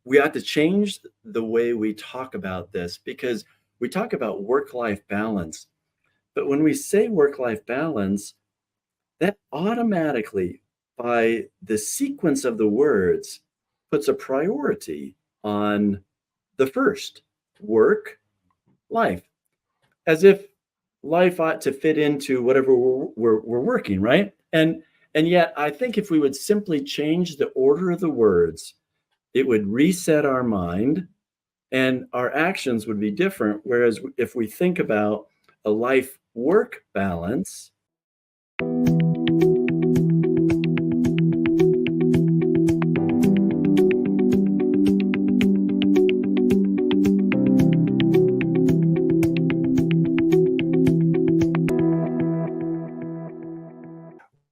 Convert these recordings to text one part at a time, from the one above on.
we ought to change the way we talk about this, because we talk about work-life balance. But when we say work-life balance, that automatically, by the sequence of the words, puts a priority on the first, work, life, as if life ought to fit into whatever we're working, right? And yet, I think if we would simply change the order of the words, it would reset our mind and our actions would be different. Whereas if we think about a life work balance,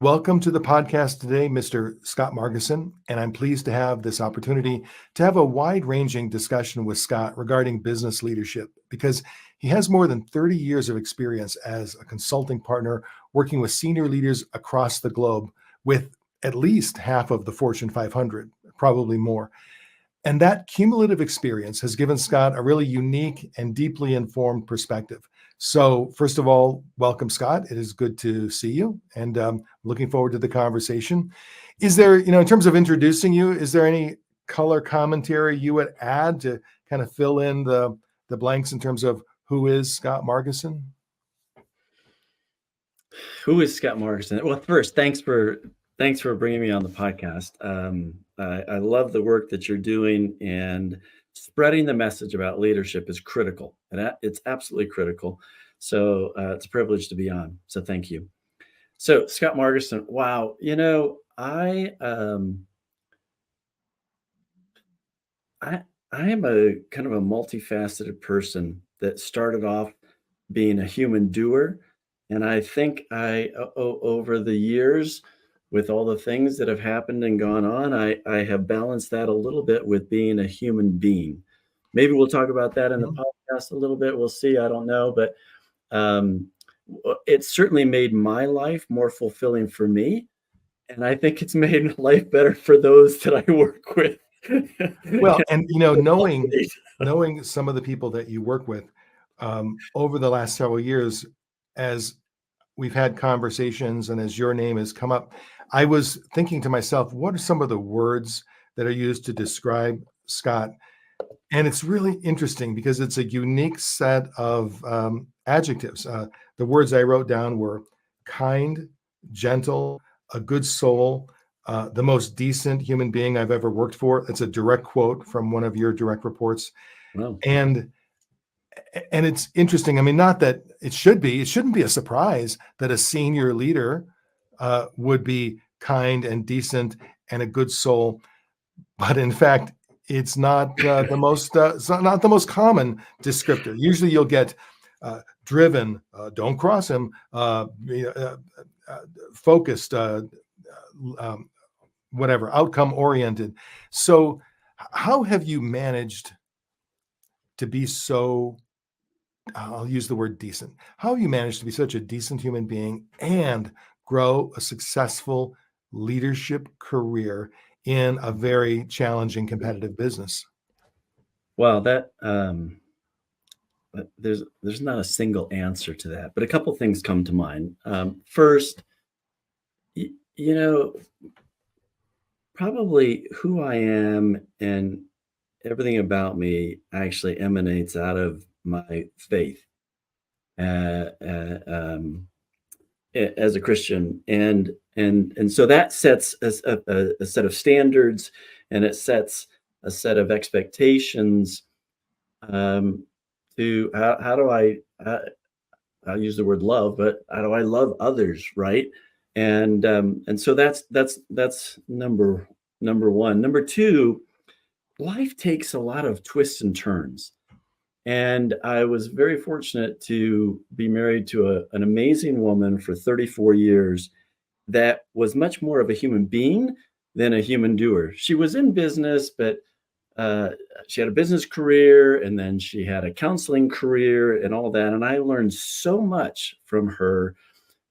welcome to the podcast today, Mr. Scott Margason, and I'm pleased to have this opportunity to have a wide-ranging discussion with Scott regarding business leadership, because he has more than 30 years of experience as a consulting partner working with senior leaders across the globe with at least half of the Fortune 500, probably more. And that cumulative experience has given Scott a really unique and deeply informed perspective. So first of all, welcome, Scott. It is good to see you, and looking forward to the conversation. Is there, in terms of introducing you, is there any color commentary you would add to kind of fill in the blanks in terms of who is Scott Margason? Who is Scott Margason? Well, first, thanks for bringing me on the podcast. I love the work that you're doing, and spreading the message about leadership is critical, and it's absolutely critical. So it's a privilege to be on. So thank you. So Scott Margason, wow, I am a kind of a multifaceted person that started off being a human doer, and I think over the years, with all the things that have happened and gone on, I have balanced that a little bit with being a human being. Maybe we'll talk about that in the podcast a little bit. We'll see. I don't know. But it certainly made my life more fulfilling for me. And I think it's made life better for those that I work with. Well, and, knowing some of the people that you work with over the last several years, as we've had conversations and as your name has come up, I was thinking to myself, what are some of the words that are used to describe Scott? And it's really interesting because it's a unique set of adjectives. The words I wrote down were kind, gentle, a good soul, the most decent human being I've ever worked for. It's a direct quote from one of your direct reports. Wow. And it's interesting. I mean, not that it shouldn't be a surprise that a senior leader would be kind and decent and a good soul, but in fact, it's not the most common descriptor. Usually, you'll get driven, don't cross him, focused, whatever, outcome oriented. So, how have you managed to be so, I'll use the word decent. How have you managed to be such a decent human being and grow a successful leadership career in a very challenging competitive business? Well, there's not a single answer to that, but a couple things come to mind. First, probably who I am and everything about me actually emanates out of my faith as a Christian, and so that sets a set of standards, and it sets a set of expectations. To how do I'll use the word love, but how do I love others, right? And so that's number one. Number two, life takes a lot of twists and turns. And I was very fortunate to be married to an amazing woman for 34 years that was much more of a human being than a human doer. She was in business, but she had a business career, and then she had a counseling career and all that. And I learned so much from her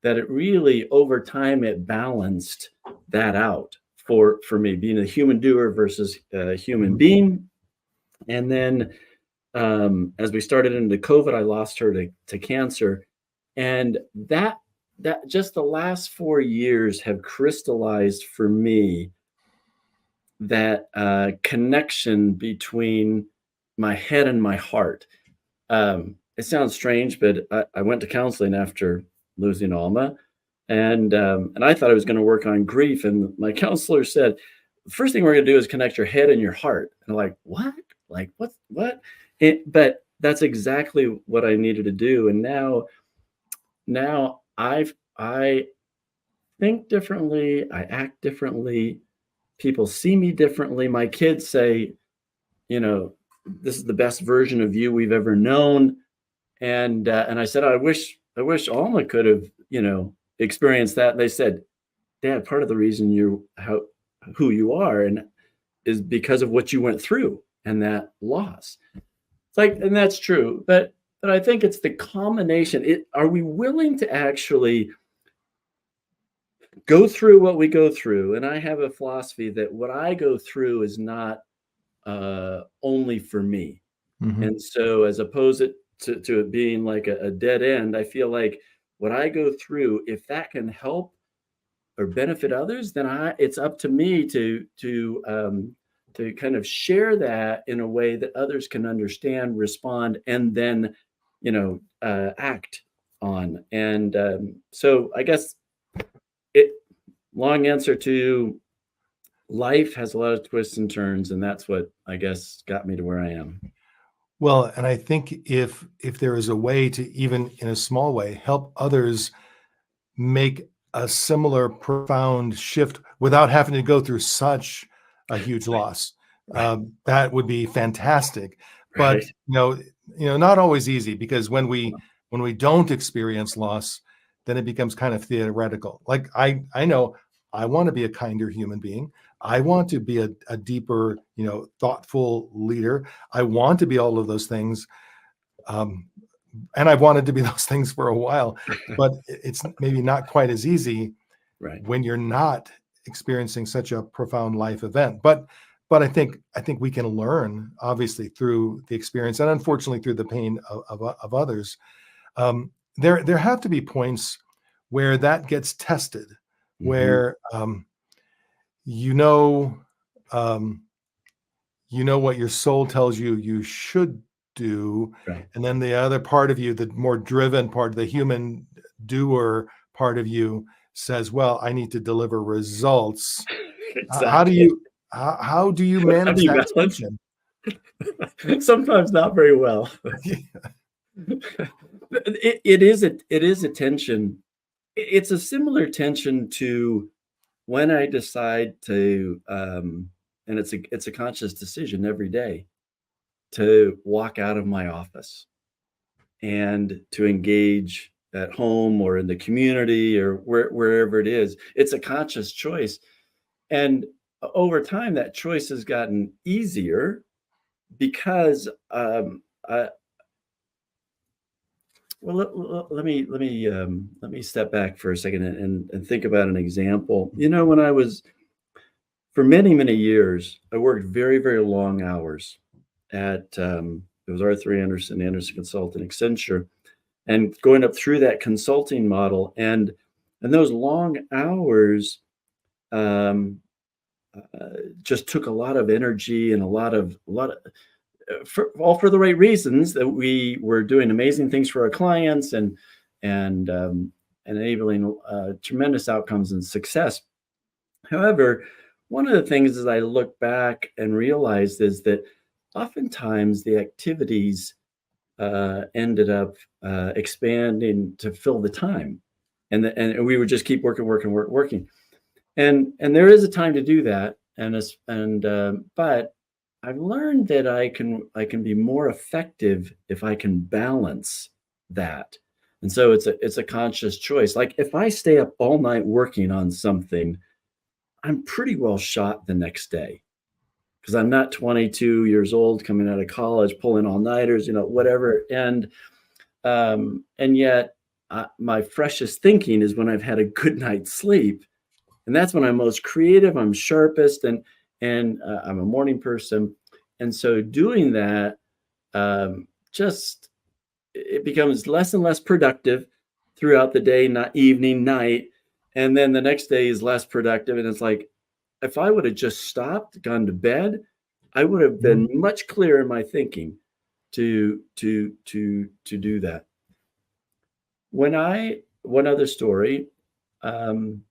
that it really, over time, it balanced that out for me, being a human doer versus a human being. And then as we started into COVID, I lost her to cancer. And that just the last 4 years have crystallized for me that connection between my head and my heart. It sounds strange, but I went to counseling after losing Alma, and I thought I was going to work on grief. And my counselor said, "The first thing we're going to do is connect your head and your heart." And I'm like, "What? Like what? What?" But that's exactly what I needed to do. And now I think differently. I act differently. People see me differently. My kids say, you know, "This is the best version of you we've ever known." And I said, I wish Alma could have, experienced that. And they said, "Dad, part of the reason who you are and is because of what you went through and that loss." It's like, and that's true, but I think it's the combination. Are we willing to actually go through what we go through? And I have a philosophy that what I go through is not only for me. Mhm. And so, as opposed to it being like a dead end, I feel like what I go through, if that can help or benefit others, then it's up to me to kind of share that in a way that others can understand, respond, and then act on. And so, I guess it long answer to life has a lot of twists and turns, and that's what I guess got me to where I am. Well, and I think if there is a way to, even in a small way, help others make a similar profound shift without having to go through such a huge loss, Right, that would be fantastic. But right. not always easy, because when we don't experience loss, then it becomes kind of theoretical. Like I know I want to be a kinder human being. I want to be a deeper, thoughtful leader. I want to be all of those things. Um, and I've wanted to be those things for a while, but it's maybe not quite as easy Right. when you're not experiencing such a profound life event. But I think we can learn, obviously, through the experience, and unfortunately through the pain of others. There have to be points where that gets tested, Mhm. where you know um, what your soul tells you should do, Right. and then the other part of you, the more driven part, the human doer part of you, says, well, I need to deliver results. How do Exactly. you how do you How do manage you that balance? tension? Sometimes not very well. It is a tension. It's a similar tension to when I decide to, and it's a conscious decision every day to walk out of my office and to engage at home or in the community or wherever it is. It's a conscious choice. And over time, that choice has gotten easier because I, well, let me step back for a second and think about an example. When I was for many many years, I worked very very long hours at it was Arthur Anderson Consulting Accenture, and going up through that consulting model, and those long hours um, just took a lot of energy and a lot of all for the right reasons, that we were doing amazing things for our clients and enabling tremendous outcomes and success. However, one of the things as I look back and realized is that oftentimes the activities ended up expanding to fill the time, and we would just keep working, working, working, and there is a time to do that, but I've learned that I can be more effective if I can balance that. And so it's a conscious choice. Like if I stay up all night working on something, I'm pretty well shot the next day because I'm not 22 years old coming out of college pulling all-nighters, whatever. And yet my freshest thinking is when I've had a good night's sleep, and that's when I'm most creative, I'm sharpest, and I'm a morning person. And so doing that, just it becomes less and less productive throughout the day, not evening, night. And then the next day is less productive. And it's like, if I would have just stopped, gone to bed, I would have been Mhm. much clearer in my thinking to do that. One other story, um,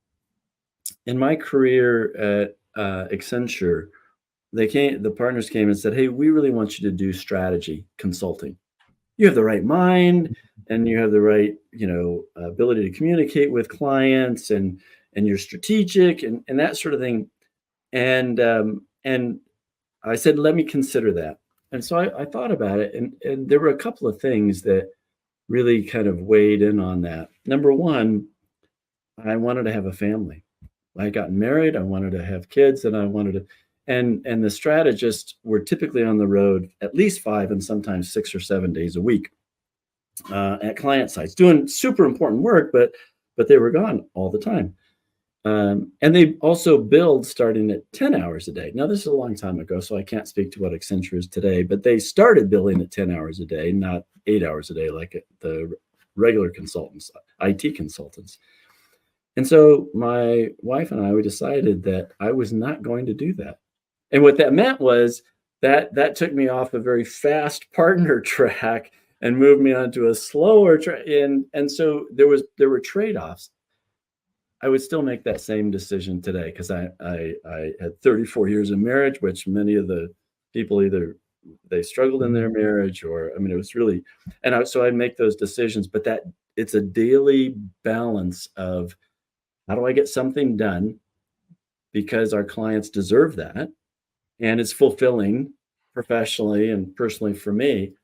in my career at Accenture, the partners came and said, "Hey, we really want you to do strategy consulting. You have the right mind and you have the right, ability to communicate with clients and you're strategic and that sort of thing." And I said, "Let me consider that." And so I thought about it, and there were a couple of things that really kind of weighed in on that. Number one, I wanted to have a family. I got married, I wanted to have kids, and I wanted to and the strategists were typically on the road at least 5 and sometimes 6 or 7 days a week, at client sites doing super important work, but they were gone all the time. And they also billed starting at 10 hours a day. Now, this is a long time ago, so I can't speak to what Accenture is today, but they started billing at 10 hours a day, not 8 hours a day like the regular consultants, IT consultants. And so my wife and I, we decided that I was not going to do that. And what that meant was that took me off a very fast partner track and moved me onto a slower track. And so there were trade-offs. I would still make that same decision today because I had 34 years of marriage, which many of the people either they struggled in their Mhm. marriage or I mean it was really so I'd make those decisions, but that it's a daily balance of how do I get something done because our clients deserve that and it's fulfilling professionally and personally for me.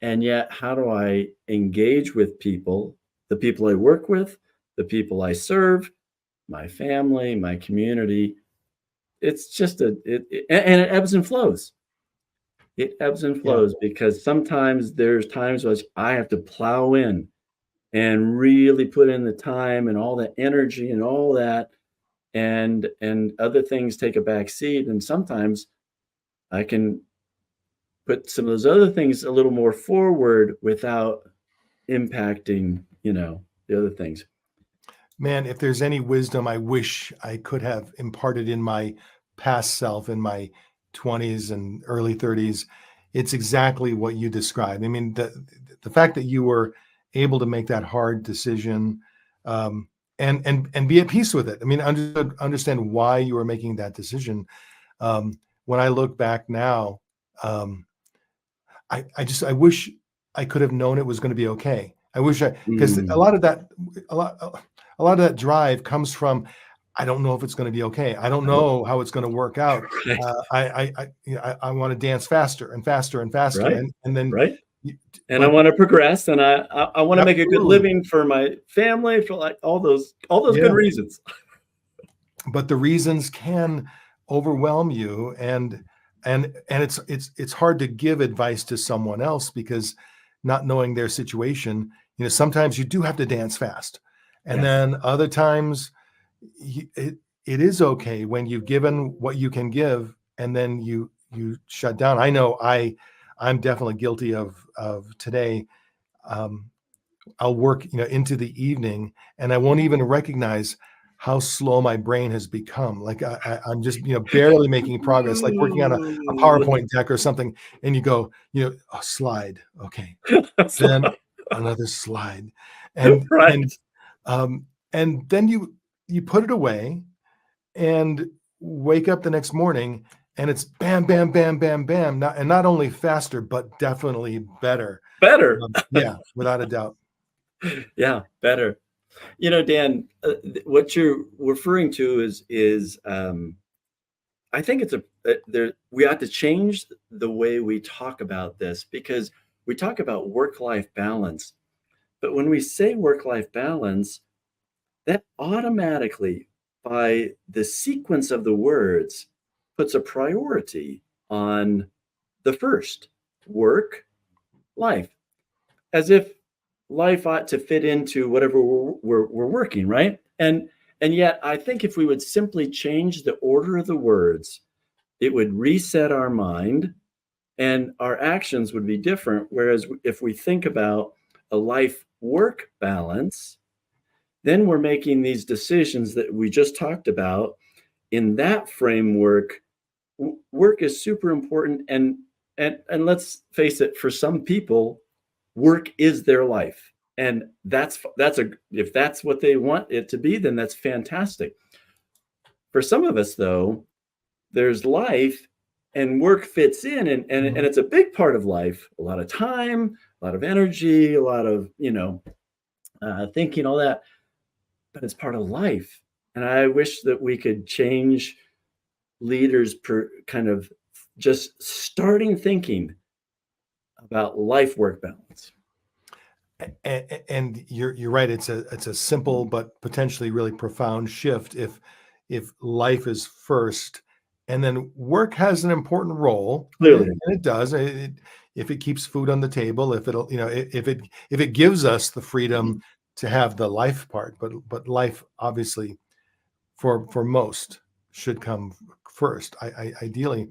And yet, how do I engage with people, the people I work with, the people I serve, my family, my community? It's just and it ebbs and flows. It ebbs and Yeah. flows because sometimes there's times which I have to plow in and really put in the time and all the energy and all that and other things take a back seat and sometimes I can put some of those other things a little more forward without impacting, the other things. Man, if there's any wisdom I wish I could have imparted in my past self in my 20s and early 30s, it's exactly what you described. I mean, the fact that you were able to make that hard decision, um, and be at peace with it. I mean, understand why you were making that decision. When I look back now, um, I wish I could have known it was going to be okay. I wish I because Mm, a lot a lot of that drive comes from I don't know if it's going to be okay. I don't right, know how it's going to work out. right, I want to dance faster and faster and faster, right, and then, right. you- And I but want to progress, and I want to make a good absolutely, living for my family, for like all those good yeah. reasons. But the reasons can overwhelm you, and it's hard to give advice to someone else because not knowing their situation, sometimes you do have to dance fast, and Yes. then other times it is okay when you've given what you can give and then you shut down. I know I'm definitely guilty of today. um, I'll work, into the evening, and I won't even recognize how slow my brain has become. Like I'm just, barely making progress, like working on a PowerPoint deck or something. And you go, a slide, okay, That's then like- another slide, and right. and and then you put it away and wake up the next morning, and it's bam, bam, bam, bam, bam, not only faster but definitely better. Better. Yeah, without a doubt. Yeah, better. Dan, what you're referring to is I think it's there. We have to change the way we talk about this because we talk about work-life balance, but when we say work-life balance, that automatically, by the sequence of the words, puts a priority on the first work life, as if life ought to fit into whatever we're working, right? And yet, I think if we would simply change the order of the words, it would reset our mind and our actions would be different. Whereas if we think about a life work balance, then we're making these decisions that we just talked about. In that framework, work is super important. And let's face it, for some people, work is their life. And if that's what they want it to be, then that's fantastic. For some of us, though, there's life and work fits in, and it's a big part of life. A lot of time, a lot of energy, a lot of thinking, all that, but it's part of life. And I wish that we could change leaders kind of just starting thinking about life work balance. And you're right. It's a simple but potentially really profound shift if life is first, and then work has an important role. Clearly. And it does. If it keeps food on the table, if it gives us the freedom to have the life part, but life obviously for most should come first. Ideally,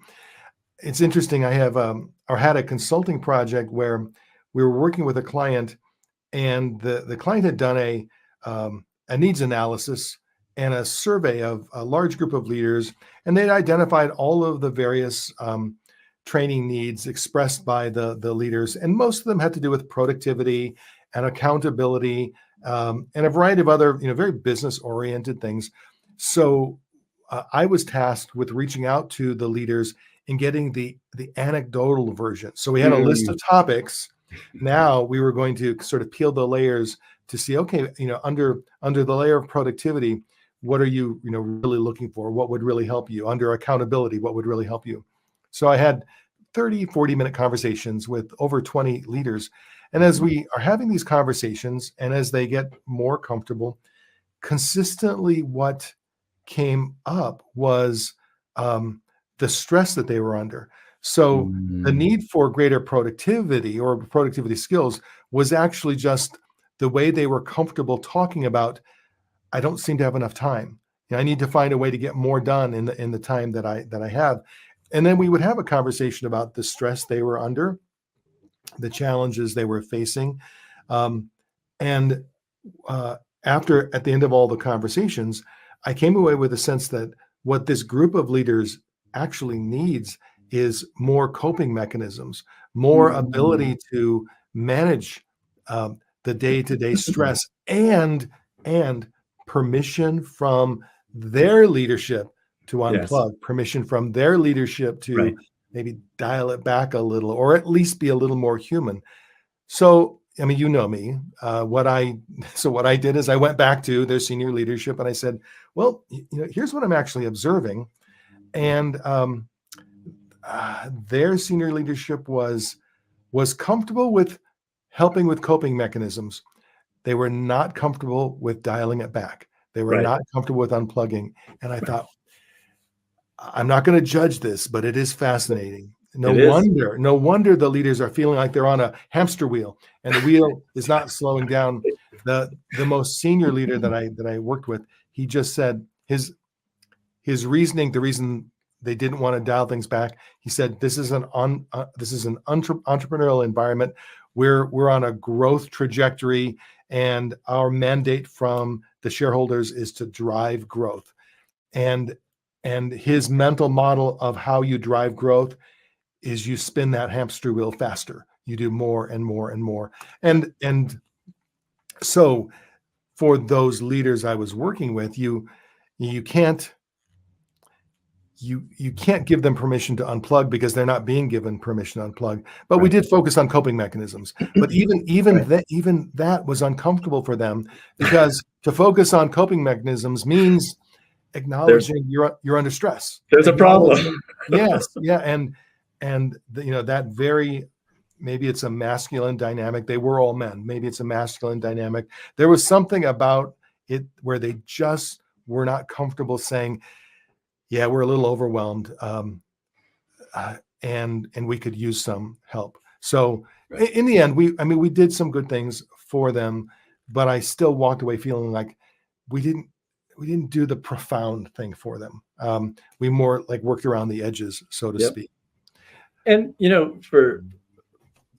it's interesting. I have or had a consulting project where we were working with a client, and the client had done a needs analysis and a survey of a large group of leaders, and they'd identified all of the various training needs expressed by the leaders, and most of them had to do with productivity and accountability, and a variety of other very business oriented things. So I was tasked with reaching out to the leaders and getting the anecdotal version. So we had a list of topics. Now we were going to sort of peel the layers to see, okay, under the layer of productivity, what are you really looking for? What would really help you? Under accountability, what would really help you? So I had 40-minute conversations with over 20 leaders. And as we are having these conversations and as they get more comfortable, consistently what came up was the stress that they were under. So the need for greater productivity or productivity skills was actually just the way they were comfortable talking about, I don't seem to have enough time. I need to find a way to get more done in the time that I have. And then we would have a conversation about the stress they were under, the challenges they were facing. And at the end of all the conversations, I came away with a sense that what this group of leaders actually needs is more coping mechanisms, more ability to manage the day-to-day stress, and permission from their leadership to unplug, permission from their leadership to maybe dial it back a little, or at least be a little more human. So, I mean, you know me. What I did is I went back to their senior leadership and I said, well, here's what I'm actually observing. And their senior leadership was comfortable with helping with coping mechanisms. They were not comfortable with dialing it back. They were not comfortable with unplugging. And I thought, I'm not going to judge this, but it is fascinating. No wonder the leaders are feeling like they're on a hamster wheel and the wheel is not slowing down. The most senior leader that I worked with, he just said his reasoning, the reason they didn't want to dial things back, he said, this is an entrepreneurial environment. We're on a growth trajectory, and our mandate from the shareholders is to drive growth. And his mental model of how you drive growth is you spin that hamster wheel faster. You do more and more and more. And so for those leaders I was working with, you can't give them permission to unplug because they're not being given permission to unplug. But we did focus on coping mechanisms. But even that was uncomfortable for them, because to focus on coping mechanisms means acknowledging you're under stress. There's a problem. Yes, yeah, and that very, maybe it's a masculine dynamic. They were all men. Maybe it's a masculine dynamic. There was something about it where they just were not comfortable saying, yeah, we're a little overwhelmed, and we could use some help. So in the end, we did some good things for them, but I still walked away feeling like we didn't do the profound thing for them. We more like worked around the edges, so to speak. And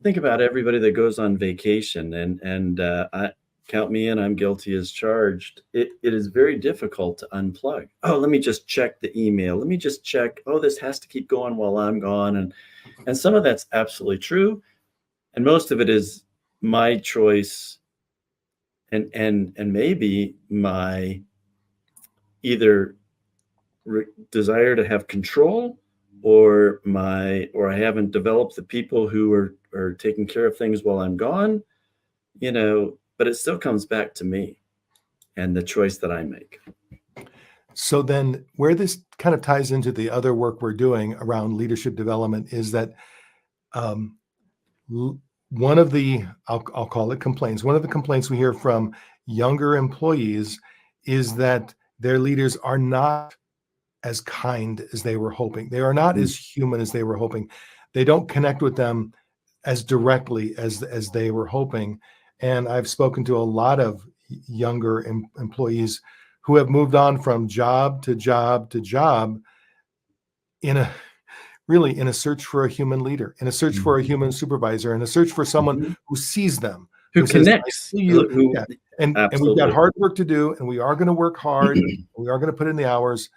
think about everybody that goes on vacation, and I count me in. I'm guilty as charged. It is very difficult to unplug. Oh, let me just check the email. Let me just check. Oh, this has to keep going while I'm gone, and some of that's absolutely true, and most of it is my choice, and maybe my either desire to have control, or I haven't developed the people who are taking care of things while I'm gone, but it still comes back to me and the choice that I make. So then where this kind of ties into the other work we're doing around leadership development is that um, one of the, I'll call it complaints, one of the complaints we hear from younger employees is that their leaders are not as kind as they were hoping. They are not as human as they were hoping. They don't connect with them as directly as they were hoping. And I've spoken to a lot of younger employees who have moved on from job to job to job in a really in a search for a human leader, in a search for a human supervisor, in a search for someone Mhm. who sees them, Who who says, "I connects? see you." Who Yeah, and we've got absolutely. hard work to do, and we are going to work hard. We are going to put in the hours,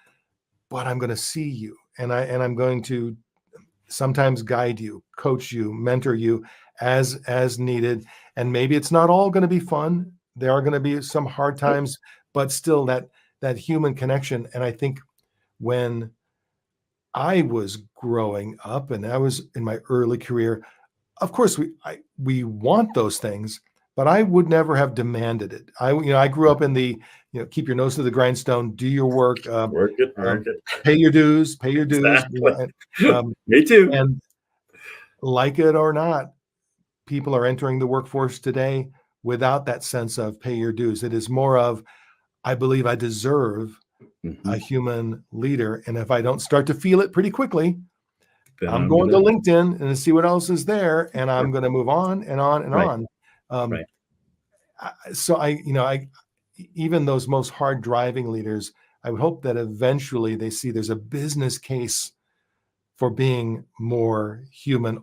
but I'm going to see you, and I'm going to sometimes guide you, coach you, mentor you as needed. And maybe it's not all going to be fun. There are going to be some hard Nope. times, but still that human connection. And I think when I was growing up and I was in my early career, of course we want those things, but I would never have demanded it. I grew up in the keep your nose to the grindstone, do your work, Work it, work um, it. pay your dues, Exactly. and, Me too. and like it or not, people are entering the workforce today without that sense of pay your dues. It is more of, I believe I deserve a Mhm. human leader. And if I don't start to feel it pretty quickly, Then I'm I'm going to gonna. LinkedIn and see what else is there. And I'm Sure. going to move on and on and Right, on. Um, right. so even those most hard driving leaders, I would hope that eventually they see there's a business case for being more human.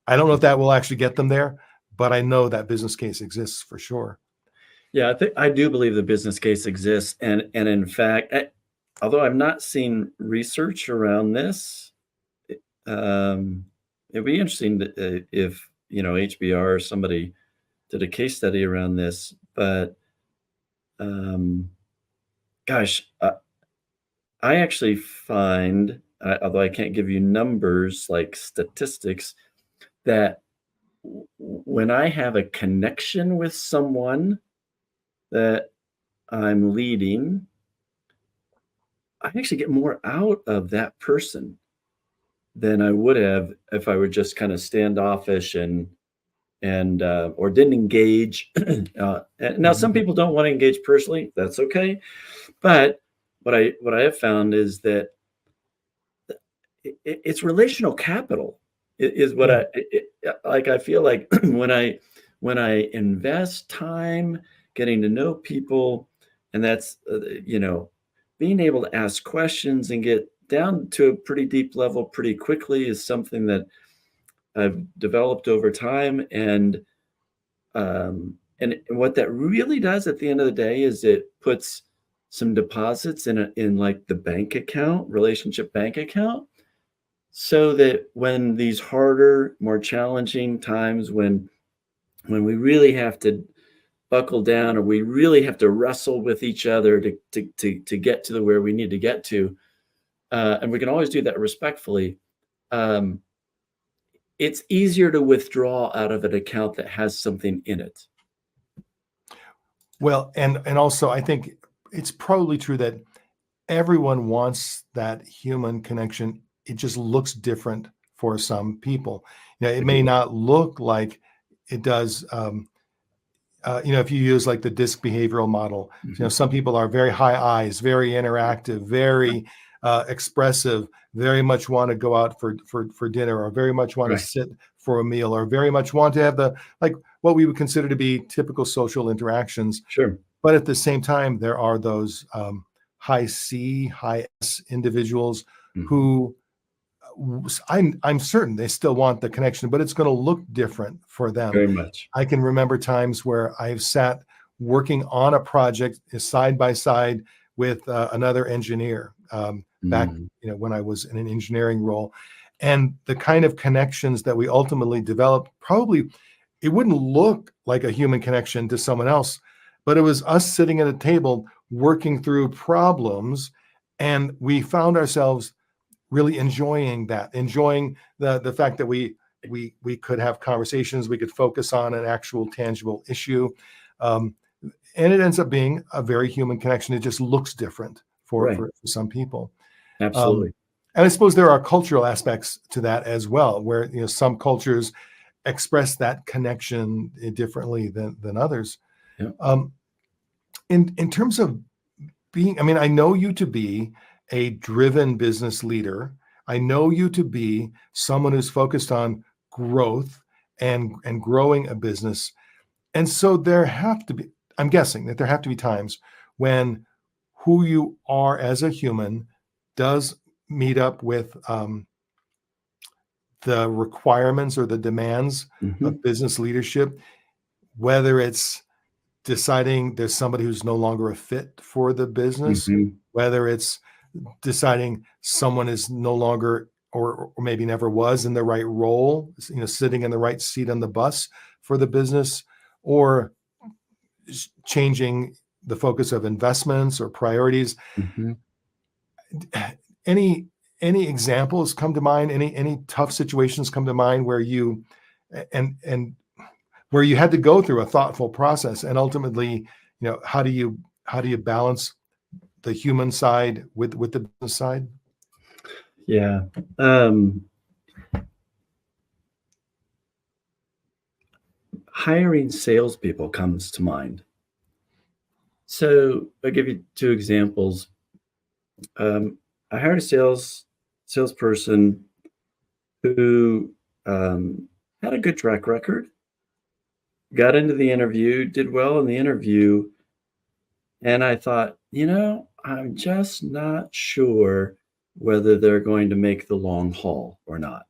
I don't know if that will actually get them there, but I know that business case exists for sure. Yeah, I do believe the business case exists, and in fact, although I've not seen research around this, um, it'd be interesting if HBR or somebody did a case study around this. But um, gosh, I actually find, although I can't give you numbers like statistics, that when I have a connection with someone that I'm leading, I actually get more out of that person than I would have if I were just kind of standoffish and or didn't engage. And now some Mhm. people don't want to engage personally. That's okay. But what I have found is that it's relational capital is what Yeah. like. I feel like when I invest time getting to know people, and that's being able to ask questions and get down to a pretty deep level pretty quickly is something that I've developed over time. And what that really does at the end of the day is it puts some deposits in like the bank account, relationship bank account, so that when these harder, more challenging times, when we really have to buckle down, or we really have to wrestle with each other to get to the where we need to get to, and we can always do that respectfully. um, it's easier to withdraw out of an account that has something in it. Well, and also I think it's probably true that everyone wants that human connection. It just looks different for some people. It may Agreed. not look like it does. If you use like the disc behavioral model, Mhm. some people are very high eyes, very interactive, very expressive, very much want to go out for dinner, or very much want to Right. sit for a meal, or very much want to have the like what we would consider to be typical social interactions. Sure. But at the same time, there are those high C, high S individuals Mhm. who I'm certain they still want the connection, but it's going to look different for them. Very much. I can remember times where I've sat working on a project side by side with another engineer back, Mm. when I was in an engineering role, and the kind of connections that we ultimately developed, probably it wouldn't look like a human connection to someone else, but it was us sitting at a table working through problems, and we found ourselves really enjoying that, enjoying the fact that we could have conversations, we could focus on an actual tangible issue, um, and it ends up being a very human connection. It just looks different for Right. for, for some people, um, Absolutely. and I suppose there are cultural aspects to that as well, where some cultures express that connection differently than others. Yeah. Um, in terms of being, I mean, I know you to be a driven business leader. I know you to be someone who's focused on growth and growing a business. And so there have to be, I'm guessing that there have to be times when who you are as a human does meet up with the requirements or the demands Hmm. of business leadership, whether it's deciding there's somebody who's no longer a fit for the business, Hmm. whether it's deciding someone is no longer or maybe never was in the right role, sitting in the right seat on the bus for the business, or changing the focus of investments or priorities. Hmm. Any any examples come to mind? Any tough situations come to mind where you and where you had to go through a thoughtful process, and ultimately, how do you balance the human side with the business side? Yeah. Um, Hiring salespeople comes to mind. So I'll give you two examples. I hired a salesperson who had a good track record, got into the interview, did well in the interview, and I thought, I'm just not sure whether they're going to make the long haul or not.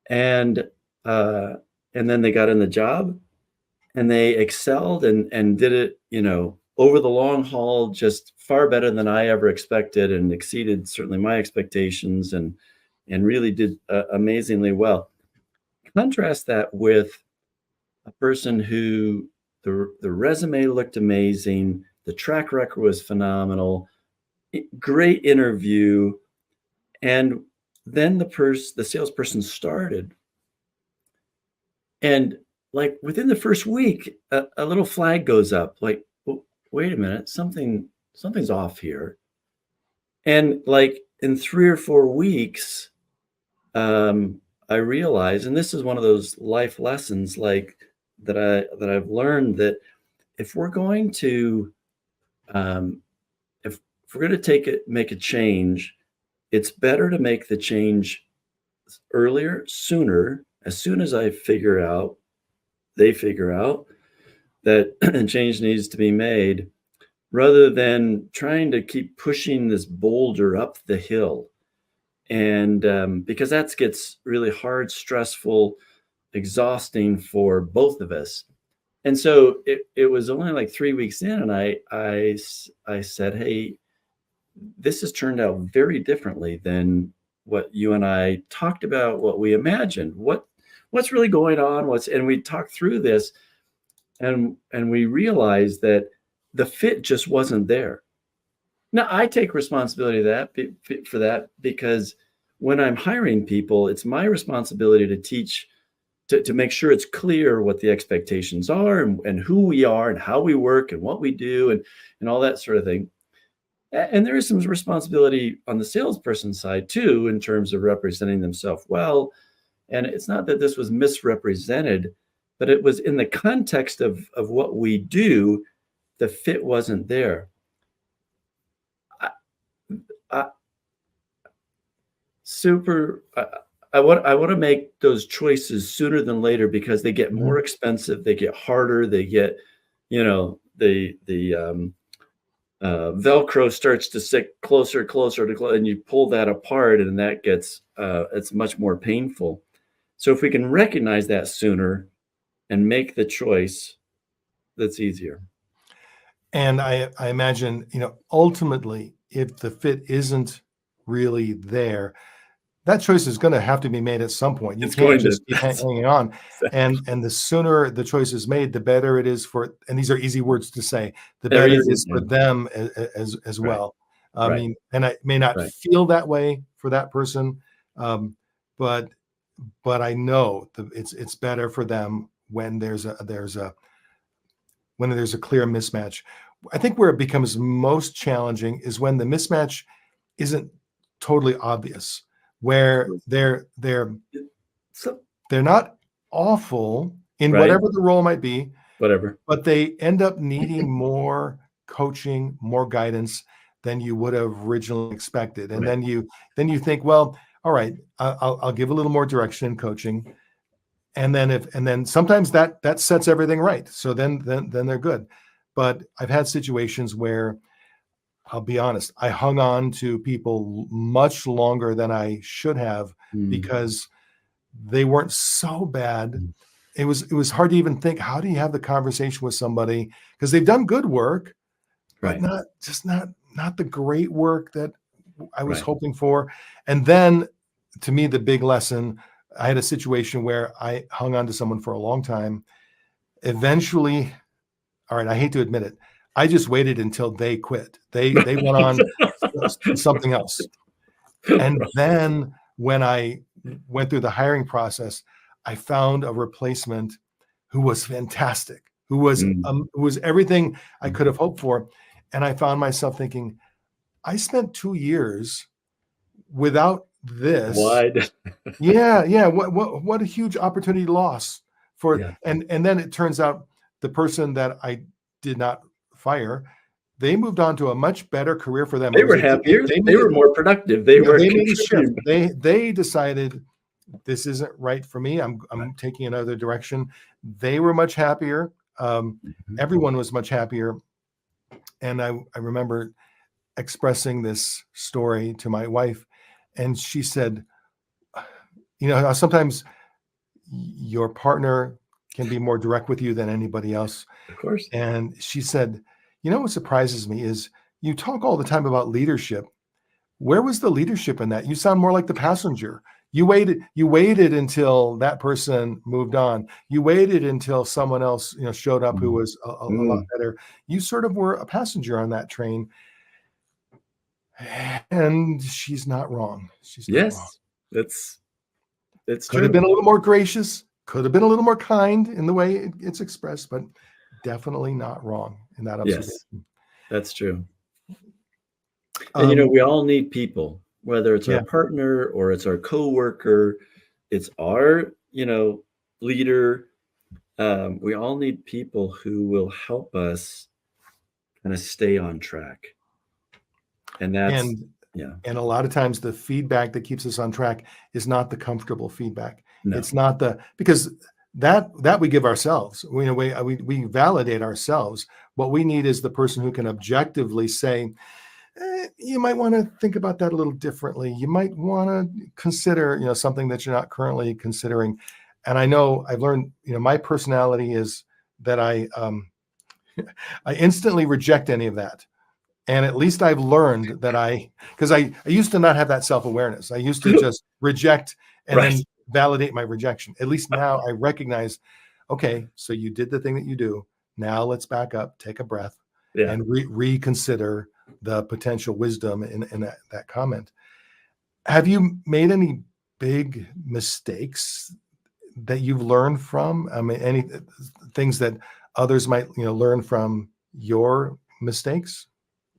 And uh, and then they got in the job and they excelled and did it, over the long haul, just far better than I ever expected, and exceeded certainly my expectations, and really did amazingly well. Contrast that with a person who the resume looked amazing, the track record was phenomenal, great interview, and then the salesperson started, and like within the first week, a little flag goes up, like, "Oh, wait a minute, something's off here." And like in 3 or 4 weeks, I realized, and this is one of those life lessons, like that I've learned, that if we're going to um, if we're going to make a change, it's better to make the change earlier, sooner, as soon as they figure out that change needs to be made, rather than trying to keep pushing this boulder up the hill. And because that gets really hard, stressful, exhausting for both of us. And so it was only like 3 weeks in, and I said, "Hey, this has turned out very differently than what you and I talked about, what we imagined. What's really going on? And we talked through this, and we realized that the fit just wasn't there." Now, I take responsibility for that, because when I'm hiring people, it's my responsibility to teach, to make sure it's clear what the expectations are, and who we are and how we work and what we do, and all that sort of thing. And there is some responsibility on the salesperson side too, in terms of representing themselves well. And it's not that this was misrepresented, but it was in the context of what we do, the fit wasn't there. I, I, super. I want to make those choices sooner than later, because they get Mhm. more expensive, they get harder, they get, the Velcro starts to stick closer, closer to close, and you pull that apart, and that gets it's much more painful. So if we can recognize that sooner and make the choice, that's easier. And I imagine, ultimately, if the fit isn't really there, that choice is going to have to be made at some point. You It's can't going to. just keep hanging on. And the sooner the choice is made, the better it is for, and these are easy words to say, the They're better it easy. is for them as Right. well. I Right. mean, and I may not Right. feel that way for that person, but I know that it's better for them when there's a clear mismatch. I think where it becomes most challenging is when the mismatch isn't totally obvious, where they're So, not awful in right. whatever the role might be, Whatever. but they end up needing more coaching, more guidance than you would have originally expected. And Right. then you think, well, all right, I'll give a little more direction and coaching. And then sometimes that sets everything right. So then they're good. But I've had situations where, I'll be honest, I hung on to people much longer than I should have Mm. because they weren't so bad. Mm. It was hard to even think, how do you have the conversation with somebody? Because they've done good work, but Right. not the great work that I was Right. hoping for. And then, to me, the big lesson, I had a situation where I hung on to someone for a long time. Eventually, all right, I hate to admit it, I just waited until they quit. They went on to something else. And then when I went through the hiring process, I found a replacement who was fantastic, who was Mm. everything I could have hoped for. And I found myself thinking, I spent 2 years without this. Why? Yeah. What a huge opportunity loss for. Yeah. And then it turns out the person that I did not fire, they moved on to a much better career for them. They It was were happier. they They made were more productive. They were they made a shift. contributing. They decided, this isn't right for me. I'm taking another direction. They were much happier. Mhm. Everyone was much happier. And I remember expressing this story to my wife, and she said, sometimes your partner can be more direct with you than anybody else. Of course. And she said, what surprises me is you talk all the time about leadership. Where was the leadership in that? You sound more like the passenger. You waited until that person moved on. You waited until someone else, showed up who was a lot better. You sort of were a passenger on that train. And she's not wrong. She's not wrong. Yes, it's Could have true. been a little more gracious, could have been a little more kind in the way it's expressed, but definitely not wrong in that Yes, observation. that's true. And we all need people, whether it's our Yeah. partner or it's our coworker, it's our, leader. We all need people who will help us kind of stay on track. And that's, And yeah, a lot of times the feedback that keeps us on track is not the comfortable feedback. no, It's not because that we give ourselves. We validate ourselves. What we need is the person who can objectively say, you might want to think about that a little differently. You might want to consider, something that you're not currently considering. And I know I've learned, my personality is that I instantly reject any of that. And at least I've learned that because I used to not have that self-awareness. I used to just reject and right. then validate my rejection. At least now I recognize, okay, so you did the thing that you do. Now let's back up, take a breath, Yeah. and reconsider the potential wisdom in that comment. Have you made any big mistakes that you've learned from? I mean, any things that others might, learn from your mistakes?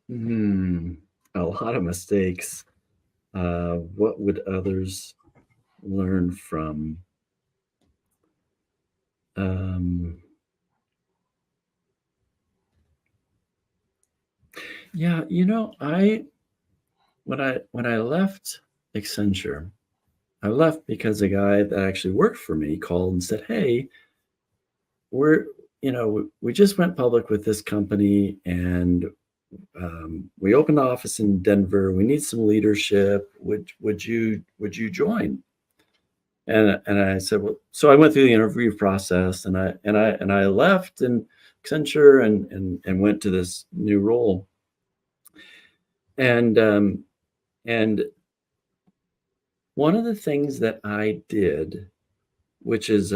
A lot of mistakes. What would others learn from? Yeah, when I left Accenture, I left because a guy that actually worked for me called and said, "Hey, we just went public with this company, and we opened the office in Denver. We need some leadership. Would you join? And I said, well, so I went through the interview process, and I left and Accenture and went to this new role. And one of the things that I did, which is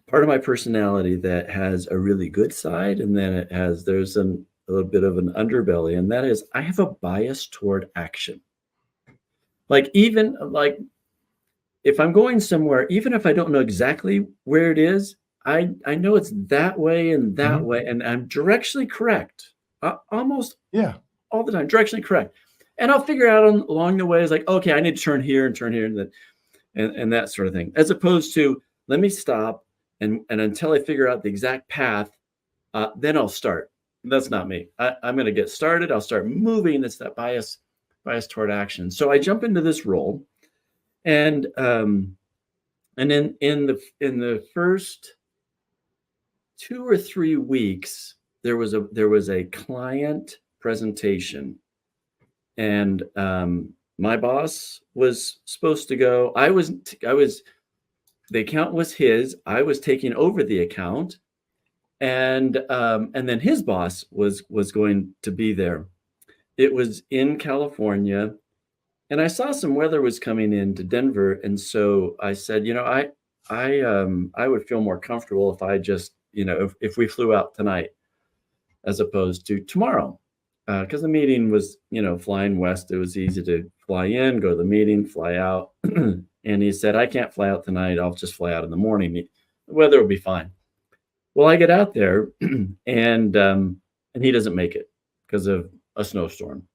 part of my personality that has a really good side, and then there's a little bit of an underbelly, and that is I have a bias toward action. Like, even like if I'm going somewhere, even if I don't know exactly where it is, I know it's that way and that way, and I'm directionally correct, almost all the time, directionally correct. And I'll figure out along the way, is like, okay, I need to turn here and turn here, and that sort of thing, as opposed to let me stop and until I figure out the exact path, then I'll start. That's not me. I'm going to get started. I'll start moving. It's that bias toward action. So I jump into this role, and in the first 2 or 3 weeks, there was a client presentation, and my boss was supposed to go. The account was his. I was taking over the account, and then his boss was going to be there. It was in California, and I saw some weather was coming into Denver, and so I said, I would feel more comfortable if I just, if we flew out tonight as opposed to tomorrow, because the meeting was, flying west. It was easy to fly in, go to the meeting, fly out. And he said, I can't fly out tonight. I'll just fly out in the morning. The weather will be fine. Well, I get out there, and he doesn't make it because of a snowstorm,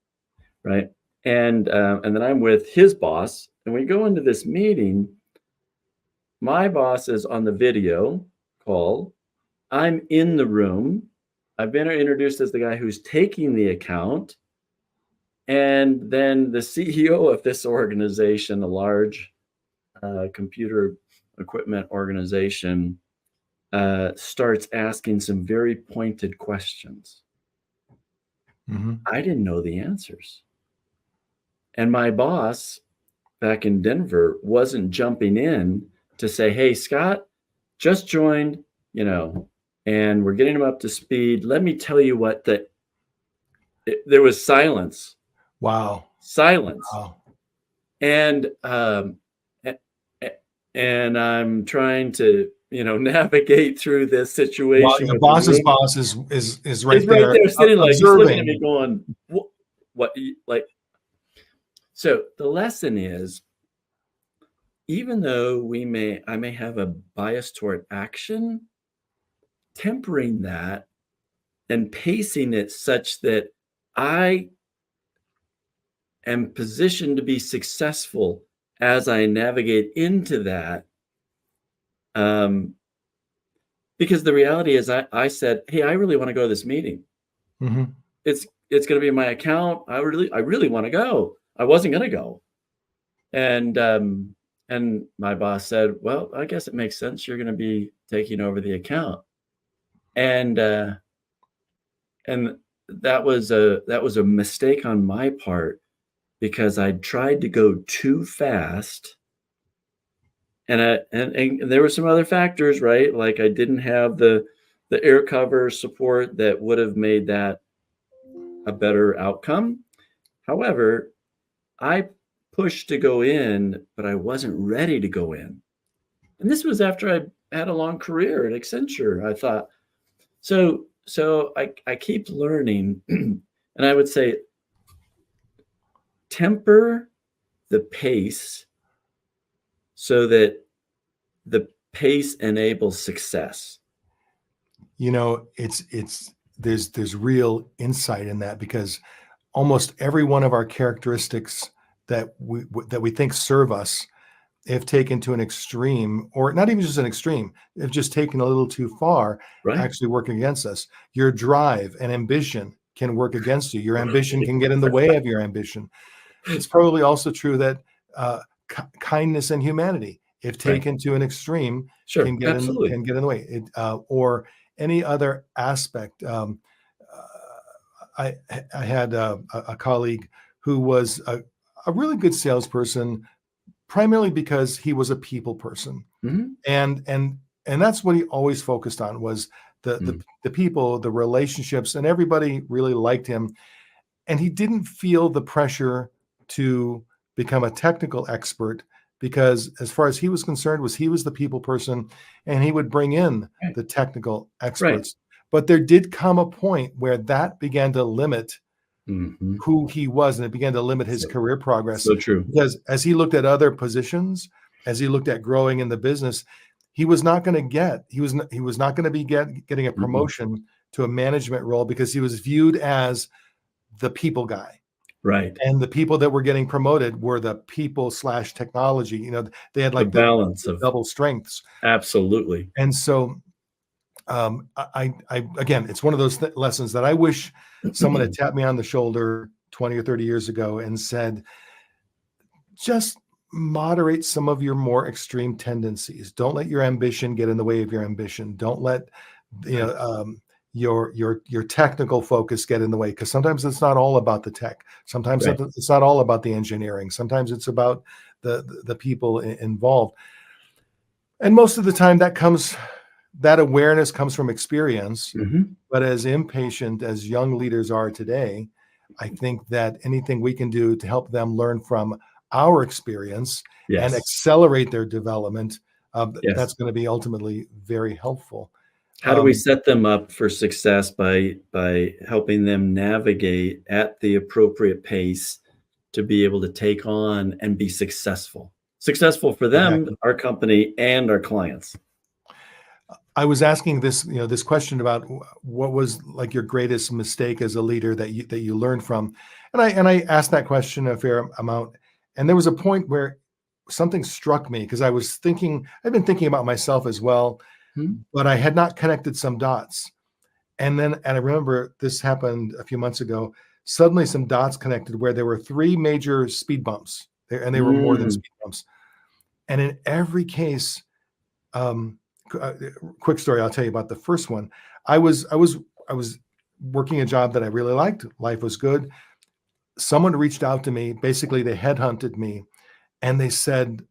right? And then I'm with his boss, and we go into this meeting. My boss is on the video call. I'm in the room. I've been introduced as the guy who's taking the account. And then the CEO of this organization, a large computer equipment organization, starts asking some very pointed questions. I didn't know the answers. And my boss back in Denver wasn't jumping in to say, hey, Scott just joined, and we're getting him up to speed. Let me tell you what there was silence. Wow. Silence. Wow. And I'm trying to, navigate through this situation. Well, the boss's boss is right there sitting like, he's looking at me going, what, like. So the lesson is, even though I may have a bias toward action, tempering that and pacing it such that I am positioned to be successful as I navigate into that. Because the reality is, I said, hey, I really want to go to this meeting. It's going to be in my account. I really want to go. I wasn't going to go. And my boss said, well, I guess it makes sense. You're going to be taking over the account. And that was a mistake on my part, because I tried to go too fast. And there were some other factors, right? Like I didn't have the air cover support that would have made that a better outcome. However, I pushed to go in, but I wasn't ready to go in. And this was after I had a long career at Accenture. I thought, so I keep learning, and I would say, temper the pace so that the pace enables success. There's real insight in that, because almost every one of our characteristics that we think serve us, if taken to an extreme, or not even just an extreme, if just taken a little too far, actually work against us. Your drive and ambition can work against you. Your ambition can get in the way of your ambition. It's probably also true that kindness and humanity, if taken to an extreme, can get in the way. any other aspect. I had a colleague who was a really good salesperson, primarily because he was a people person, Mhm. and that's what he always focused on was Mm. the people, the relationships, and everybody really liked him. And he didn't feel the pressure to become a technical expert because, as far as he was concerned, was he was the people person, and he would bring in Right. the technical Right. experts. But there did come a point where that began to limit Mhm. who he was, and it began to limit his So career progress so true. because as he looked at other positions, as he looked at growing in the business, he was not going to get he was not going to be getting a Mm-mm. promotion to a management role because he was viewed as the people guy. Right. And the people that were getting promoted were the people slash technology. They had The like balance the of double strengths. absolutely. And so I again, it's one of those lessons that I wish someone had tapped me on the shoulder 20 or 30 years ago and said, just moderate some of your more extreme tendencies. Don't let your ambition get in the way of your ambition. Don't let you know Right. your technical focus get in the way, because sometimes it's not all about the tech. Sometimes Right. it's not all about the engineering. Sometimes it's about the people involved. And most of the time that awareness comes from experience. Mhm. But as impatient as young leaders are today, I think that anything we can do to help them learn from our experience and Yes. accelerate their development, Yes. that's going to be ultimately very helpful. How do we Um, set them up for success by helping them navigate at the appropriate pace to be able to take on and be successful? Successful for them, exactly. our company, and our clients. I was asking this question about what was like your greatest mistake as a leader that you learned from, and I asked that question a fair amount, and there was a point where something struck me because I've been thinking about myself as well, Mhm. but I had not connected some dots, and I remember this happened a few months ago. Suddenly, some dots connected where there were three major speed bumps, and they were more than Mm. speed bumps, and in every case. Um, Quick story. I'll tell you about the first one. I was working a job that I really liked. Life was good. Someone reached out to me. Basically, they headhunted me, and they said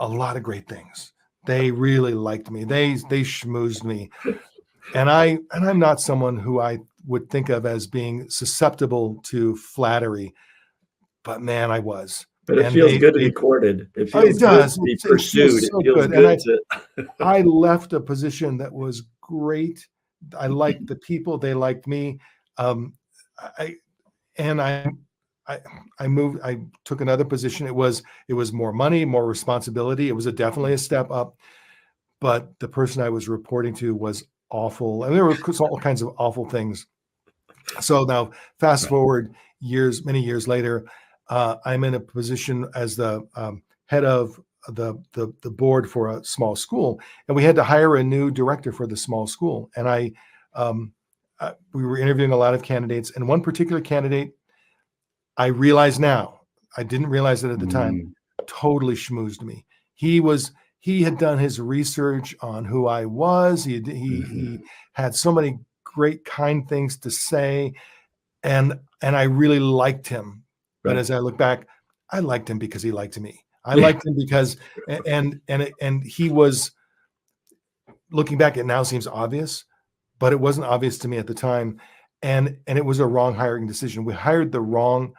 a lot of great things. They really liked me. They schmoozed me, and I'm not someone who I would think of as being susceptible to flattery, but man, I was. But it And feels good to be they courted. It oh, it feels good does. to be It feels pursued. It so feels good, and good to I left a position that was great. I liked the people, they liked me. Um, I and I I moved. I took another position. It was more money, more responsibility. It was definitely a step up, but the person I was reporting to was awful, and there were all kinds of awful things. So now, fast Right. forward many years later, I'm in a position as the head of the board for a small school, and we had to hire a new director for the small school. And um, we were interviewing a lot of candidates, and one particular candidate, I realize now, I didn't realize it at the time, Mm. totally schmoozed me. He was he had done his research on who I was. He Mhm. had so many great kind things to say, and I really liked him. But Right. as I look back, I liked him because he liked me. I Yeah. liked him because and he was, looking back, it now seems obvious, but it wasn't obvious to me at the time. And it was a wrong hiring decision. We hired the wrong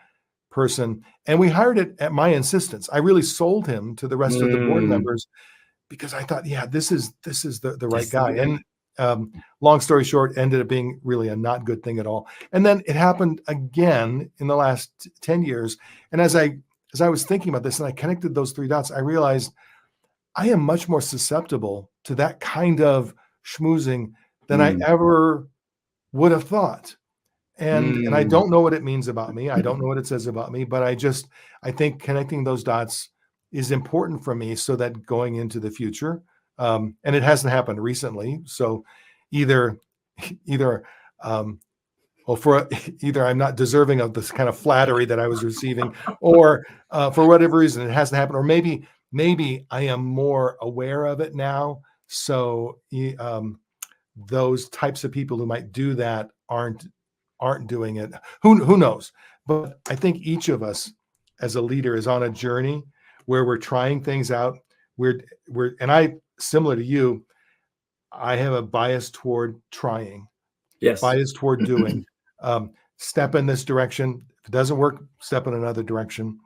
person, and we hired it at my insistence. I really sold him to the rest of the board Mm. members because I thought, yeah, this is the right This is guy. the guy. And long story short, ended up being really a not good thing at all. And then it happened again in the last 10 years. And as I was thinking about this and I connected those three dots, I realized I am much more susceptible to that kind of schmoozing than I Mm. ever would have thought. And I Mm. don't know what it means about me. I don't know what it says about me, but I think connecting those dots is important for me so that going into the future, and it hasn't happened recently. So either either um, well, for either I'm not deserving of this kind of flattery that I was receiving, or for whatever reason it hasn't happened, or maybe I am more aware of it now. So those types of people who might do that aren't doing it. Who knows? But I think each of us as a leader is on a journey where we're trying things out. And I, similar to you, I have a bias toward trying, Yes. bias toward doing. Step in this direction. If it doesn't work, step in another direction.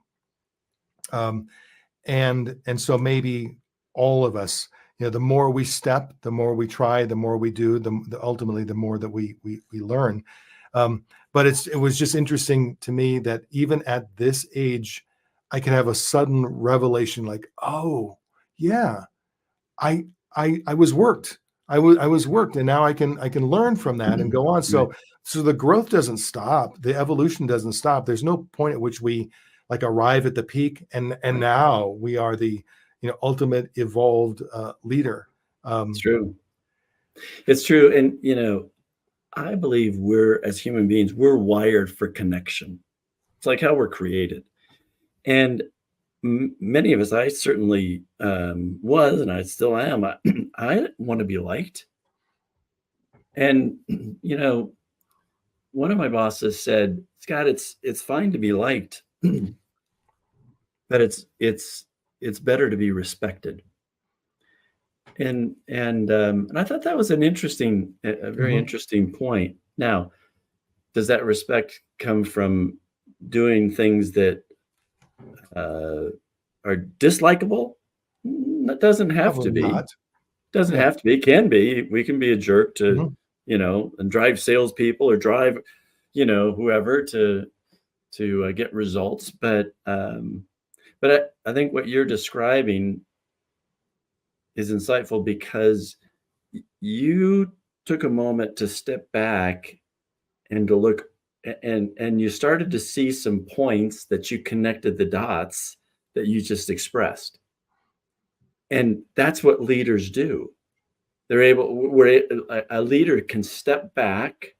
And so maybe all of us, the more we step, the more we try, the more we do, ultimately the more that we learn. But it was just interesting to me that even at this age, I can have a sudden revelation, like, oh yeah, I was worked. I was worked, and now I can learn from that and go on. So the growth doesn't stop. The evolution doesn't stop. There's no point at which we like arrive at the peak, and now we are the ultimate evolved leader. It's true. It's true. And I believe as human beings, we're wired for connection. It's like how we're created. And many of us, I certainly was, and I still am. I want to be liked. And one of my bosses said, "Scott, it's fine to be liked, but it's better to be respected." And I thought that was a very interesting point. Now, does that respect come from doing things that are dislikable? That doesn't have Probably to be. not. Doesn't have to be. It can be. We can be a jerk to, and drive salespeople or drive, whoever to get results. But I think what you're describing is insightful because you took a moment to step back and to look, and you started to see some points that you connected the dots that you just expressed. And that's what leaders do. A leader can step back,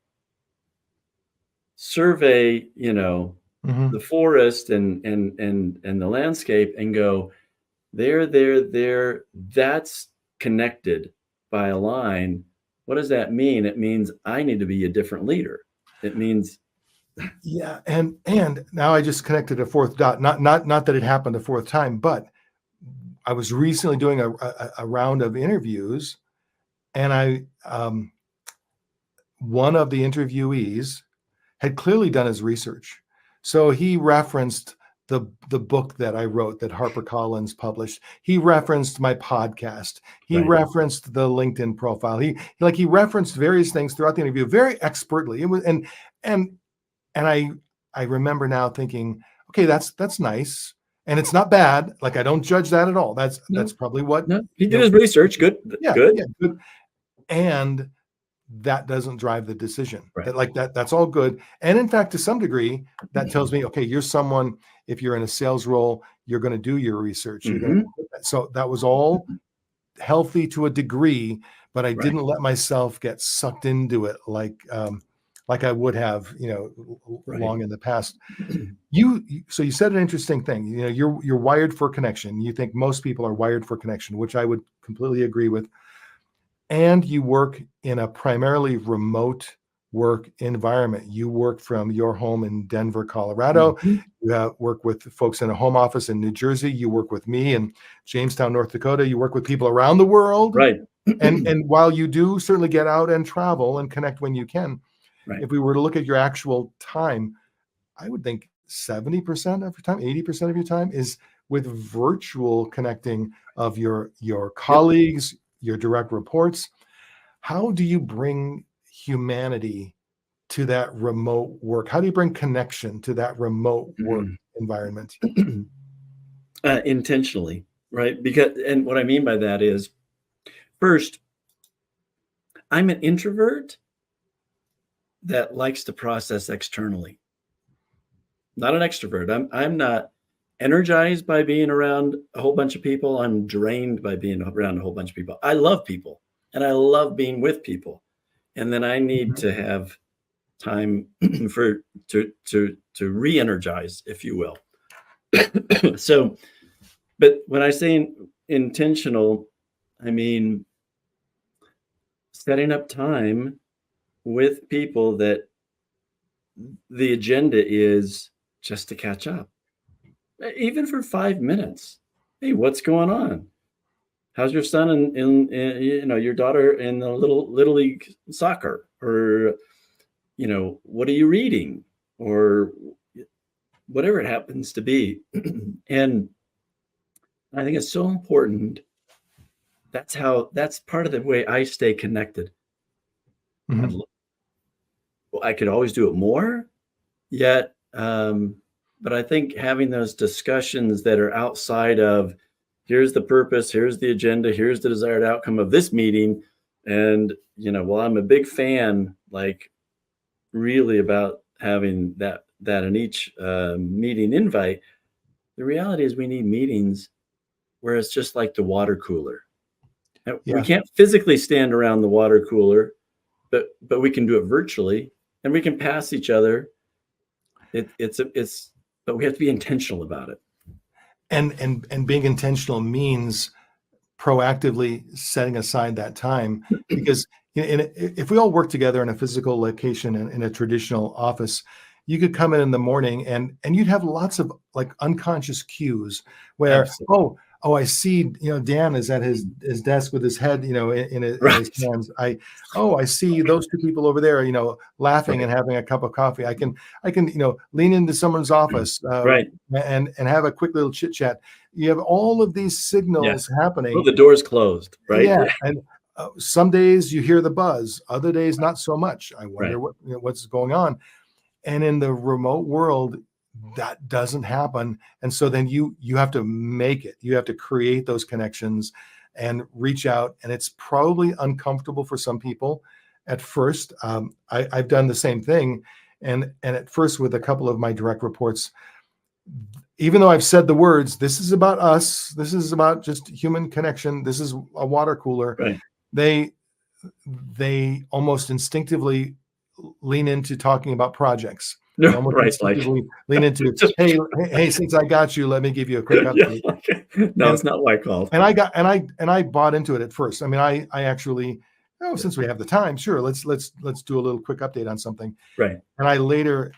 survey, the forest and the landscape and go, there, that's connected by a line. What does that mean? It means I need to be a different leader. It means, yeah. And now I just connected a fourth dot. Not that it happened a fourth time, but I was recently doing a round of interviews, and one of the interviewees had clearly done his research. So he referenced the book that I wrote that HarperCollins published. He referenced my podcast. He referenced the LinkedIn profile. He referenced various things throughout the interview very expertly. It was and I remember now thinking, okay, that's nice. And it's not bad. Like, I don't judge that at all. That's probably what he did his research. Good. Good. Yeah, good. And that doesn't drive the decision. That's all good. And in fact, to some degree, that tells me, okay, you're someone, if you're in a sales role, you're going to do your research. So that was all healthy to a degree, but I didn't let myself get sucked into it like I would have, long in the past. So you said an interesting thing. You're wired for connection. You think most people are wired for connection, which I would completely agree with. And you work in a primarily remote work environment. You work from your home in Denver, Colorado. You work with folks in a home office in New Jersey. You work with me in Jamestown, North Dakota. You work with people around the world. And while you do certainly get out and travel and connect when you can, if we were to look at your actual time, I would think 70% of your time, 80% of your time is with virtual connecting of your colleagues, your direct reports. How do you bring humanity to that remote work? How do you bring connection to that remote work environment? Intentionally, right? And what I mean by that is, first, I'm an introvert that likes to process externally. Not an extrovert. I'm not energized by being around a whole bunch of people. I'm drained by being around a whole bunch of people. I love people and I love being with people. And then I need to have time to re-energize, if you will. So, but when I say intentional, I mean, setting up time with people that the agenda is just to catch up, even for 5 minutes. Hey, what's going on? How's your son in your daughter in the little league soccer? Or what are you reading? Or whatever it happens to be. And I think it's so important. That's part of the way I stay connected. Mhm. I could always do it more, yet, but I think having those discussions that are outside of, here's the purpose, here's the agenda, here's the desired outcome of this meeting, and well, I'm a big fan, like, really, about having that in each meeting invite. The reality is we need meetings where it's just like the water cooler. We Yeah. can't physically stand around the water cooler, but we can do it virtually, and we can pass each other. But we have to be intentional about it. And being intentional means proactively setting aside that time, because if we all work together in a physical location in a traditional office, you could come in the morning and you'd have lots of like unconscious cues where, Absolutely. I see, Dan is at his desk with his head, in his Right. hands. I see those two people over there, laughing Right. and having a cup of coffee. I can, lean into someone's office, Right. and have a quick little chit chat. You have all of these Yeah. signals Oh, happening. the door's closed, right? Yeah, Yeah. and some days you hear the buzz, other days not so much. I Right. wonder what's going on. And in the remote world, that doesn't happen. And so then you have to make it. You have to create those connections and reach out. And it's probably uncomfortable for some people at first. I've done the same thing, and at first with a couple of my direct reports, even though I've said the words, this is about us, this is about just human connection, this is a water cooler, Right. they almost instinctively lean into talking about projects. They No, almost right. Like, instinctively lean into, just hey, since I got you, let me give you a quick yeah. update. Okay. No, And it's not why I called. I bought into it at first. I mean, I actually, since we have the time, sure, let's do a little quick update on something. Right. And I later,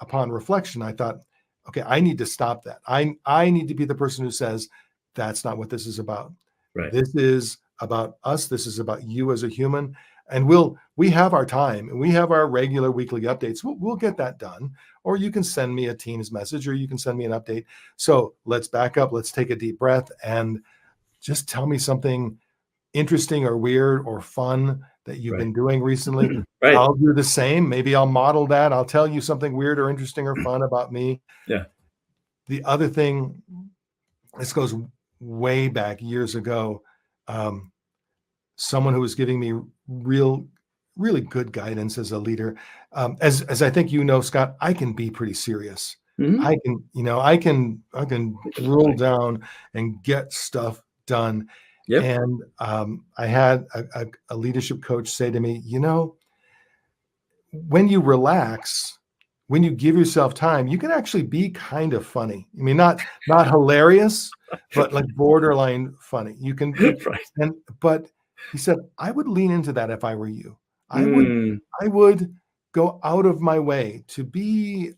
upon reflection, I thought, okay, I need to stop that. I need to be the person who says, that's not what this is about. Right. This is about us. This is about you as a human. And we have our time, and we have our regular weekly updates. We'll get that done. Or you can send me a Teams message, or you can send me an update. So let's back up. Let's take a deep breath and just tell me something interesting or weird or fun that you've Right. been doing recently. Right. I'll do the same. Maybe I'll model that. I'll tell you something weird or interesting or fun about me. Yeah. The other thing, this goes way back years ago. Someone who was giving me really good guidance as a leader. As I think Scott, I can be pretty serious. Mhm. I can drill down and get stuff done. Yep. And I had a leadership coach say to me, when you relax, when you give yourself time, you can actually be kind of funny. I mean, not hilarious, but like borderline funny. You can be, Right. but he said, I would lean into that if I were you. I Mm. would go out of my way to be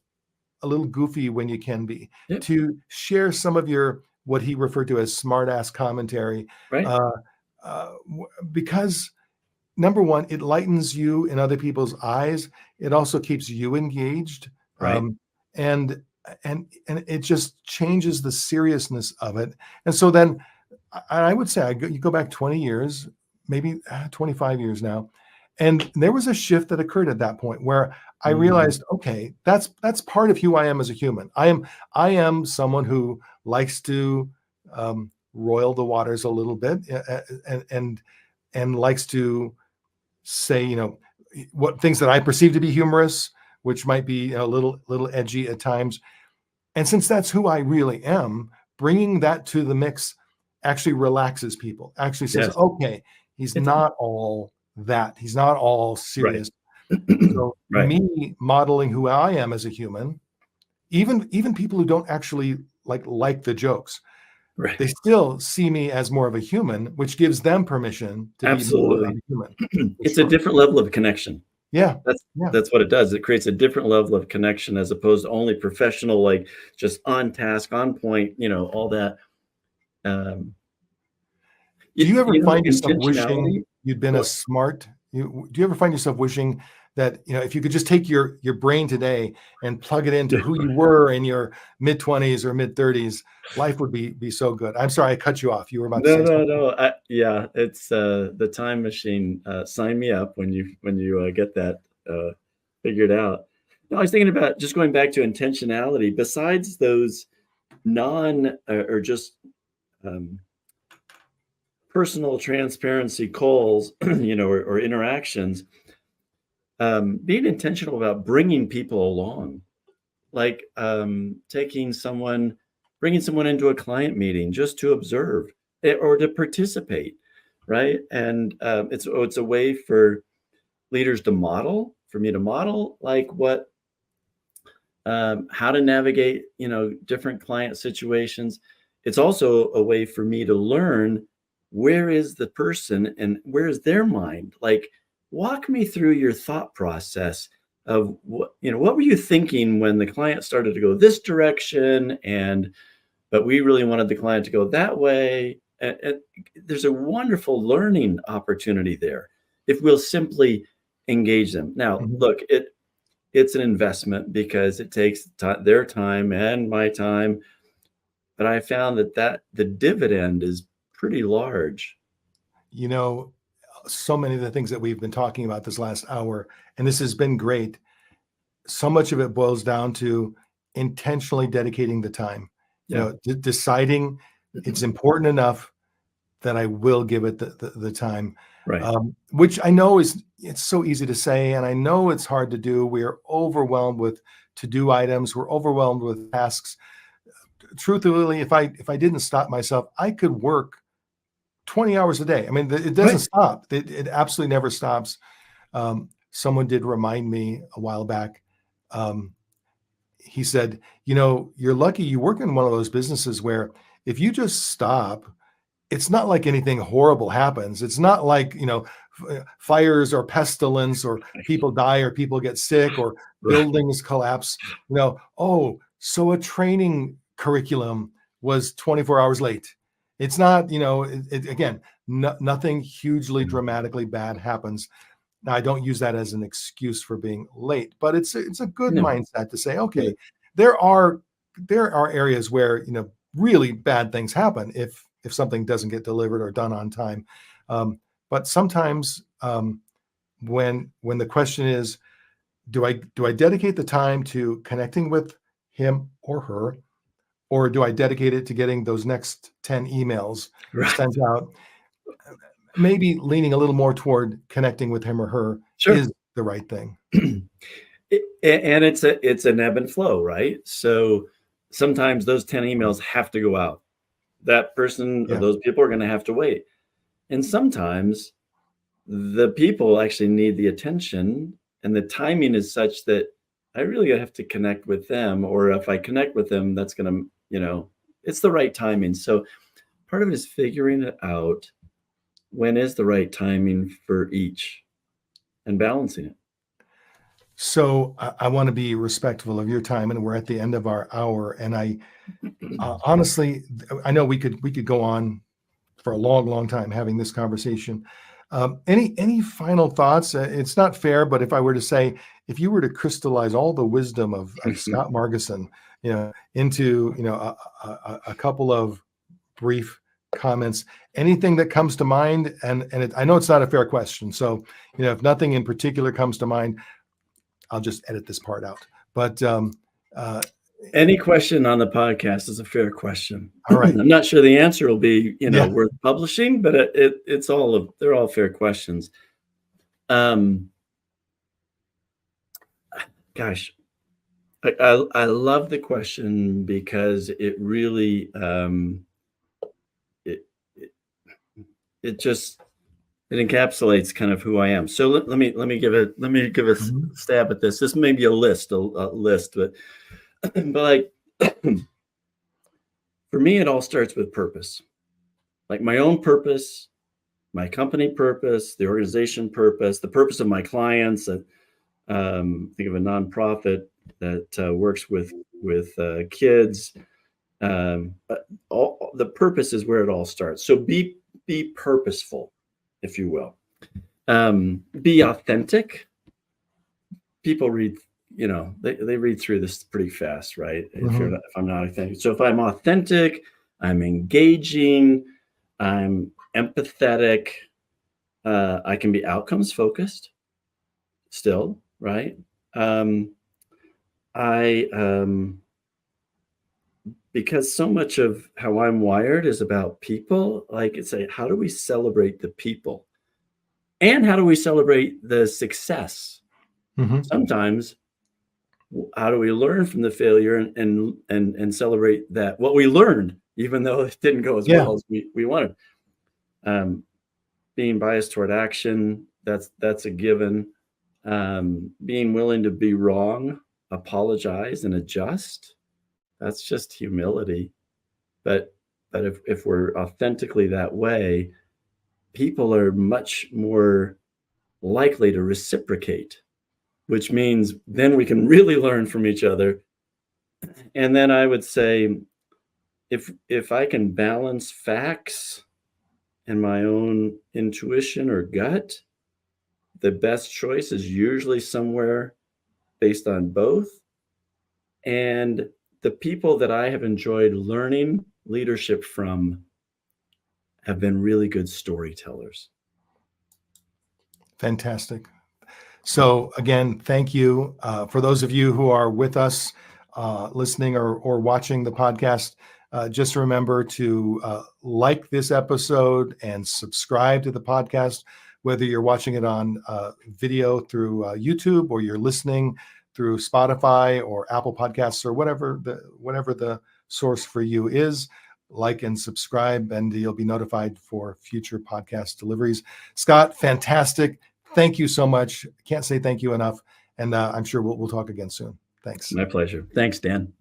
a little goofy when you can be, Yep. to share some of your, what he referred to as smart ass commentary, Right. because number one, it lightens you in other people's eyes. It also keeps you engaged, Right. and it just changes the seriousness of it. And so then, I would say, you go back 20 years, maybe 25 years now, and there was a shift that occurred at that point where I realized, okay, that's part of who I am as a human. I am someone who likes to roil the waters a little bit, and likes to say, what things that I perceive to be humorous, which might be a little edgy at times. And since that's who I really am, bringing that to the mix actually relaxes people, actually says, Yes. okay, he's It's not all that. He's not all serious. right. So Right. me modeling who I am as a human, even people who don't actually like the jokes, Right. They still see me as more of a human, which gives them permission to be more of Absolutely. a human. It's a different level of connection. Yeah, That's yeah. that's what it does. It creates a different level of connection as opposed to only professional, like just on task, on point, all that. Um, Do you ever find yourself wishing intentionality. you'd been Go as smart? Do you ever find yourself wishing that, if you could just take your brain today and plug it into who you were in your mid-20s or mid-30s, life would be so good. I'm sorry I cut you off. You were about to No, say no, something. no. Yeah, it's the time machine. Sign me up when you get that figured out. No, I was thinking about just going back to intentionality. Besides those non or just um, personal transparency calls, or interactions, being intentional about bringing people along, like bringing someone into a client meeting just to observe or to participate, right? And it's a way for leaders to model, for me to model, like how to navigate, different client situations. It's also a way for me to learn where is the person and where is their mind. Like, walk me through your thought process of what were you thinking when the client started to go this direction, but we really wanted the client to go that way. And there's a wonderful learning opportunity there if we'll simply engage them. Now, Mhm. look, it's an investment because it takes their time and my time, but I found that the dividend is pretty large. You know, so many of the things that we've been talking about this last hour, and this has been great. So much of it boils down to intentionally dedicating the time, Yeah. deciding it's important enough that I will give it the time, Right. which I know it's so easy to say, and I know it's hard to do. We are overwhelmed with to-do items. We're overwhelmed with tasks. Truthfully, if I didn't stop myself, I could work 20 hours a day. I mean, it doesn't Right. stop. It absolutely never stops. Someone did remind me a while back. Um, he said, you're lucky you work in one of those businesses where if you just stop, it's not like anything horrible happens. It's not like, fires or pestilence or people die or people get sick or Right. buildings collapse. Oh, so a training curriculum was 24 hours late. It's not, again, nothing hugely dramatically bad happens. Now, I don't use that as an excuse for being late, but it's a good No. mindset to say, Yeah. okay, there are areas where really bad things happen if something doesn't get delivered or done on time. But sometimes when the question is, do I dedicate the time to connecting with him or her, or do I dedicate it to getting those next 10 emails Right. sent out? Maybe leaning a little more toward connecting with him or her Sure. is the right thing. And it's an ebb and flow, right? So sometimes those 10 emails have to go out. That person or Yeah. those people are going to have to wait. And sometimes the people actually need the attention, and the timing is such that I really have to connect with them, or if I connect with them, that's going to, it's the right timing. So part of it is figuring it out. When is the right timing for each and balancing it? So I want to be respectful of your time, and we're at the end of our hour. And I honestly, I know we could go on for a long, long time having this conversation. Any final thoughts? It's not fair, but if I were to say, if you were to crystallize all the wisdom of Scott Margason, into a couple of brief comments, anything that comes to mind, and I know it's not a fair question, so if nothing in particular comes to mind, I'll just edit this part out. But uh, Any question on the podcast is a fair question. all right, I'm not sure the answer will be, yeah. worth publishing, but they're all fair questions. Um, Gosh, I love the question because it really it, it it just it encapsulates kind of who I am. So let me give a Mhm. stab at this. This may be a list, but but like For me, it all starts with purpose, like my own purpose, my company purpose, the organization purpose, the purpose of my clients. Think of a nonprofit that works with kids. All the purpose is where it all starts. So be purposeful, if you will. Be authentic. People read, they read through this pretty fast, right? Mhm. If I'm not authentic. So if I'm authentic, I'm engaging, I'm empathetic, I can be outcomes focused still, right? I because so much of how I'm wired is about people, like it's how do we celebrate the people? And how do we celebrate the success? Mhm. Sometimes how do we learn from the failure and celebrate that what we learned, even though it didn't go as Yeah. well as we wanted? Being biased toward action, that's a given. Being willing to be wrong, apologize, and adjust, that's just humility. But if we're authentically that way, people are much more likely to reciprocate, which means then we can really learn from each other. And then I would say, if I can balance facts and my own intuition or gut, the best choice is usually somewhere based on both. And the people that I have enjoyed learning leadership from have been really good storytellers. Fantastic. So again, thank you. For those of you who are with us, listening or watching the podcast, just remember to like this episode and subscribe to the podcast, whether you're watching it on video through YouTube or you're listening through Spotify or Apple Podcasts or whatever the source for you is. Like and subscribe, and you'll be notified for future podcast deliveries. Scott, fantastic. Thank you so much. Can't say thank you enough. And I'm sure we'll talk again soon. Thanks. My pleasure. Thanks, Dan.